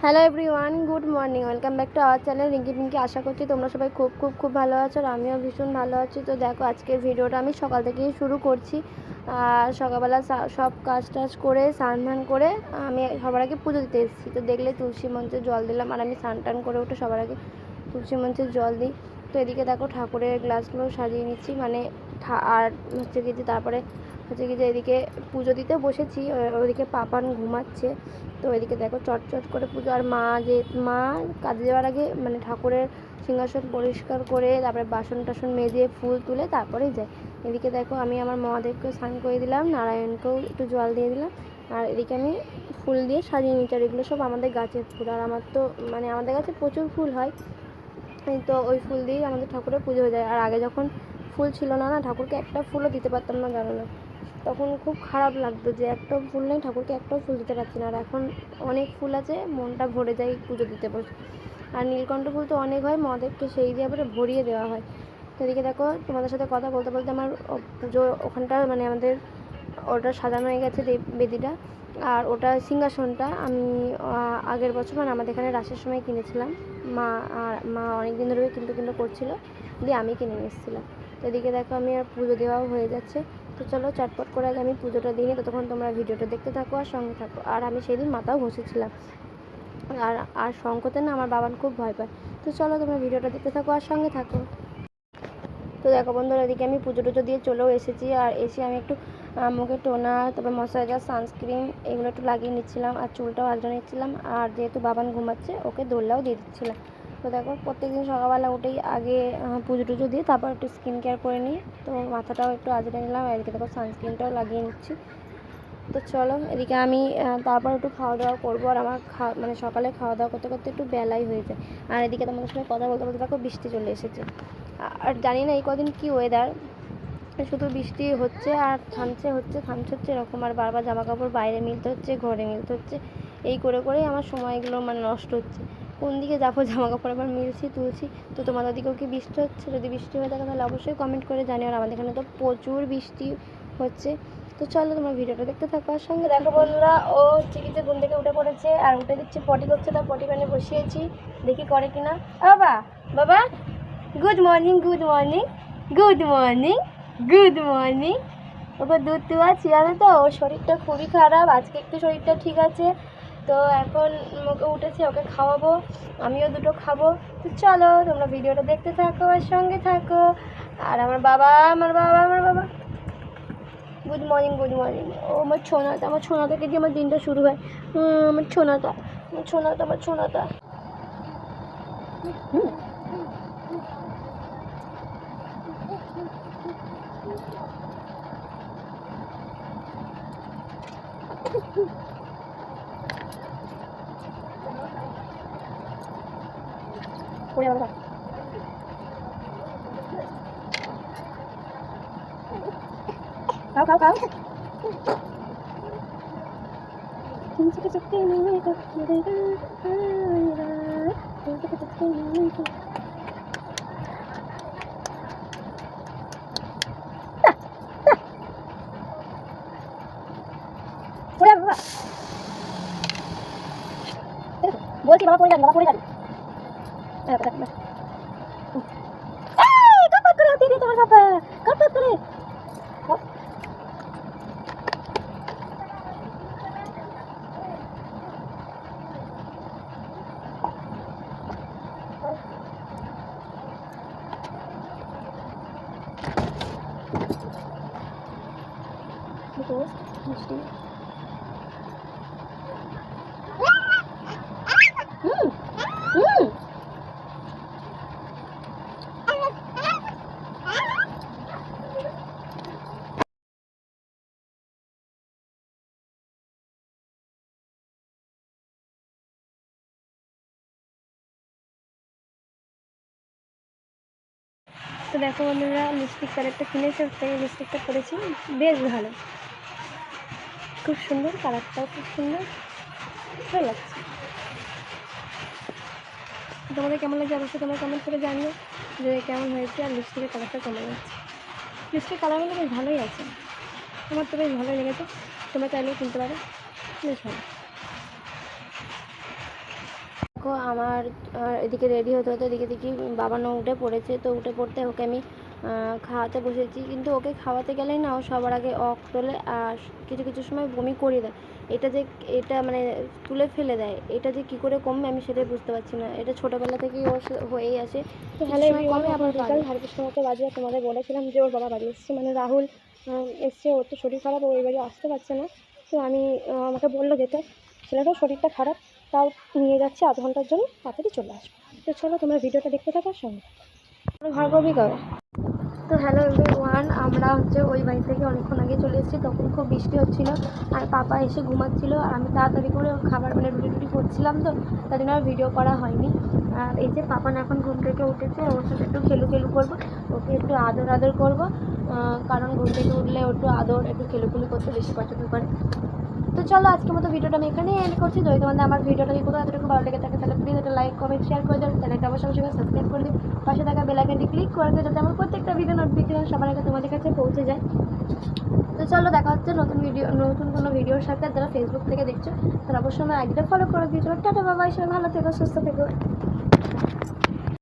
Hello everyone, good morning, welcome back to our channel Rinki Pinki. আশা করছি তোমরা সবাই খুব ভালো আছো, আর আমিও ভীষণ ভালো আছি। তো দেখো, আজকের ভিডিওটা আমি সকাল থেকেই শুরু করছি। আর সকালবেলা সব কাজ টাজ করে স্নান করে আমি সবার আগে পুজো দিতে এসেছি। তো দেখলে তুলসী মঞ্চে জল দিলাম, আর আমি স্নান করে উঠে সবার আগে তুলসী মঞ্চে জল দিই। তো এদিকে দেখো ঠাকুরের গ্লাসগুলো সাজিয়ে নিচ্ছি, মানে আর হচ্ছে কি যে তারপরে হচ্ছে কি যে এদিকে পুজো দিতে বসেছি, ওইদিকে পাপান ঘুমাচ্ছে। তো এদিকে দেখো চট করে পুজো, আর মা কাজে যাওয়ার আগে মানে ঠাকুরের সিংহাসন পরিষ্কার করে তারপরে বাসন টাসন মেজে ফুল তুলে তারপরেই যায়। এদিকে দেখো আমি আমার মহাদেবকেও স্নান করে দিলাম, নারায়ণকেও একটু জল দিয়ে দিলাম, আর এদিকে আমি ফুল দিয়ে সাজিয়ে নিচ্ছি। আর এগুলো সব আমাদের গাছের ফুল, আর আমার তো মানে আমাদের গাছে প্রচুর ফুল হয়, তো ওই ফুল দিয়েই আমাদের ঠাকুরের পুজো হয়ে যায়। আর আগে যখন ফুল ছিল না ঠাকুরকে একটা ফুলও দিতে পারতাম না, জানো না, তখন খুব খারাপ লাগতো যে একটা ফুল নেই, ঠাকুরকে একটাও ফুল দিতে পারছি না। আর এখন অনেক ফুল আছে, মনটা ভরে যায় পুজো দিতে বসে। আর নীলকণ্ঠ ফুল তো অনেক হয়, মহাদেবকে সেই দিয়ে আবার ভরিয়ে দেওয়া হয়। তো এদিকে দেখো তোমাদের সাথে কথা বলতে বলতে আমার পুজো ওখানটা মানে আমাদের ওটা সাজানো হয়ে গেছে, বেদিটা। আর ওটা সিংহাসনটা আমি আগের বছর মানে আমাদের এখানে রাসের সময় কিনেছিলাম। মা অনেক দিন ধরে কিন্তু করছিল, দিয়ে আমি কিনে নিয়ে এসেছিলাম। তো এদিকে দেখো আমি আর পুজো দেওয়াও হয়ে যাচ্ছে। তো চলো চটপট করে আগে আমি পুজোটা দিই, ততক্ষণ তোমরা ভিডিওটা দেখতে থাকো আর সঙ্গে থাকো। আর আমি সেদিন মাথাও ঘষেছিলাম, আর শঙ্কতে না আমার বাবান খুব ভয় পায়। তো চলো তোমরা ভিডিওটা দেখতে থাকো আর সঙ্গে থাকো। তো দেখো বন্ধুরা, এদিকে আমি পুজো টুজো দিয়ে চলেও এসেছি। আর এসে আমি একটু মুখে টোনার, তারপর ময়শ্চারাইজার, সানস্ক্রিন এগুলো একটু লাগিয়ে নিচ্ছিলাম, আর চুলটাও আঁচড়ে নিচ্ছিলাম। আর যেহেতু বাবান ঘুমাচ্ছে, ওকে দোলনাও দিয়ে দিচ্ছিলাম। তো দেখো প্রত্যেকদিন সকালবেলা উঠেই আগে পুজো টুজো দিয়ে তারপর একটু স্কিন কেয়ার করে নিই। তো মাথাটাও একটু আঁচড়ে নিলাম, আর এদিকে দেখো সানস্ক্রিনটাও লাগিয়ে নিচ্ছি। তো চলো এদিকে আমি তারপর একটু খাওয়া দাওয়া করবো। আর আমার মানে সকালে খাওয়া দাওয়া করতে করতে একটু বেলাই হয়ে যায়। আর এদিকে তোমাদের সঙ্গে কথা বলতে বলতে দেখো বৃষ্টি চলে এসেছে। আর জানি না এই কদিন কী ওয়েদার, শুধু বৃষ্টি হচ্ছে আর থামছে এরকম। আর বারবার জামা কাপড় বাইরে মিলতে হচ্ছে, ঘরে মিলতে হচ্ছে, এই করেই আমার সময়গুলো মানে নষ্ট হচ্ছে। কোন দিকে যাবো, জামা কাপড় আবার মিলছি তুলছি। তো তোমাদের দিকেও কি বৃষ্টি হচ্ছে? যদি বৃষ্টি হয়ে থাকে তাহলে অবশ্যই কমেন্ট করে জানিও। আর আমাদের এখানে তো প্রচুর বৃষ্টি হচ্ছে। তো চলো তোমরা ভিডিওটা দেখতে থাকো আর সঙ্গে দেখো বন্ধুরা, ও চিকিতে ঘুম থেকে উঠে পড়েছে, আর উঠে দিচ্ছি পটি করছে, তার পটি প্যানে বসিয়েছি, দেখি করে কিনা। বাবা বাবা, গুড মর্নিং ওকে দুধ দেওয়াচ্ছি। জানো তো ওর শরীরটা খুবই খারাপ, আজকে একটু শরীরটা ঠিক আছে। তো এখন ওকে উঠেছে, ওকে খাওয়াবো, আমিও দুটো খাবো। তো চলো তোমরা ভিডিওটা দেখতে থাকো আর সঙ্গে থাকো। আর আমার বাবা গুড মর্নিং ও আমার ছোনা থেকে দিয়ে আমার দিনটা শুরু হয়। আমার ছোনাটা পড়ে আমার খাও বলছি বাবা পড়ে যাবে কাপাত করে হাতে দিয়ে তোমার বাবা কাপাত করে। মিষ্টি তো দেখো বন্ধুরা, লিপস্টিক কালারটা কিনেছে, ওটাই লিপস্টিকটা পরেছি, বেশ ভালো, খুব সুন্দর, কালারটাও খুব সুন্দর, ভালো লাগছে। তোমাদের কেমন লাগছে অবশ্যই তোমরা কমেন্ট করে জানিও যে কেমন হয়েছে। আর লিপস্টিকের কালারটা কেমন লাগছে, লিপস্টিক কালারগুলো বেশ ভালোই আছে, আমার তো বেশ ভালোই লেগেছে। তোমরা চাইলেও কিনতে পারো, বেশ ভালো। দেখো আমার এদিকে রেডি হতে হতে এদিকে দেখি বাবানও উঠে পড়েছে, তো উঠে পড়তে ওকে আমি খাওয়াতে বসেছি। কিন্তু ওকে খাওয়াতে গেলেই না ও সবার আগে অক তোলে আর কিছু কিছু সময় বমি করে দেয়। এটা মানে তুলে ফেলে দেয়, এটা যে কী করে কমবে আমি সেটাই বুঝতে পারছি না। এটা ছোটোবেলা থেকেই ওর হয়েই আসে। তো হ্যালো এভরিওয়ান, আবার বিকাল 5:30 মতো বাজে। তোমাদের বলেছিলাম যে ওর বাবা বাড়ি এসছে, মানে রাহুল এসছে। ওর তো শরীর খারাপ, ও এই বাড়ি আসতে পারছে না। তো আমি আমাকে বললো যেতে, ছেলেটার শরীরটা খারাপ, তাও নিয়ে যাচ্ছে আধ ঘন্টার জন্য, তাড়াতাড়ি চলে আসবে। তো চলো তোমরা ভিডিওটা দেখতে থাকার সঙ্গে ঘর করবি কবে। তো হ্যালো এভরিওয়ান, আমরা ওই বাড়ি থেকে অনেকক্ষণ আগে চলে এসেছি। তখন খুব বৃষ্টি হচ্ছিলো আর পাপা এসে ঘুমাচ্ছিলো। আর আমি তাড়াতাড়ি করে খাবার মানে রুটি করছিলাম, তো তার জন্য আর ভিডিও করা হয়নি। আর এই যে পাপা এখন ঘুম থেকে উঠেছে, ওর সাথে একটু খেলু করবো, ওকে একটু আদর করবো, কারণ ঘুম থেকে উঠলে একটু একটু খেলু করতে বেশি পছন্দ করে। তো চলো আজকের মতো ভিডিওটা আমি এখানেই এন্ড করছি। যদি তোমাদের আমার ভিডিওটা যদি কোথাও এতটুকু ভালো লেগে থাকে তাহলে প্লিজ একটা লাইক কমেন্ট শেয়ার করে দেবেন, চ্যানেলটা অবশ্যই সাবস্ক্রাইব করে দিন, পাশে থাকা বেল আইকনটি ক্লিক করে দেবে যাতে আমার প্রত্যেকটা ভিডিও নোটিফিকেশন সবার আগে তোমাদের কাছে পৌঁছে যায়। তো চলো দেখা হচ্ছে নতুন কোনো ভিডিওর সাথে। যারা ফেসবুক থেকে দেখছো তারা অবশ্যই আমার আইডিটা ফলো করে দিয়েছো। টাটা বাবাই, সবাই ভালো থেকো, সুস্থ থেকো।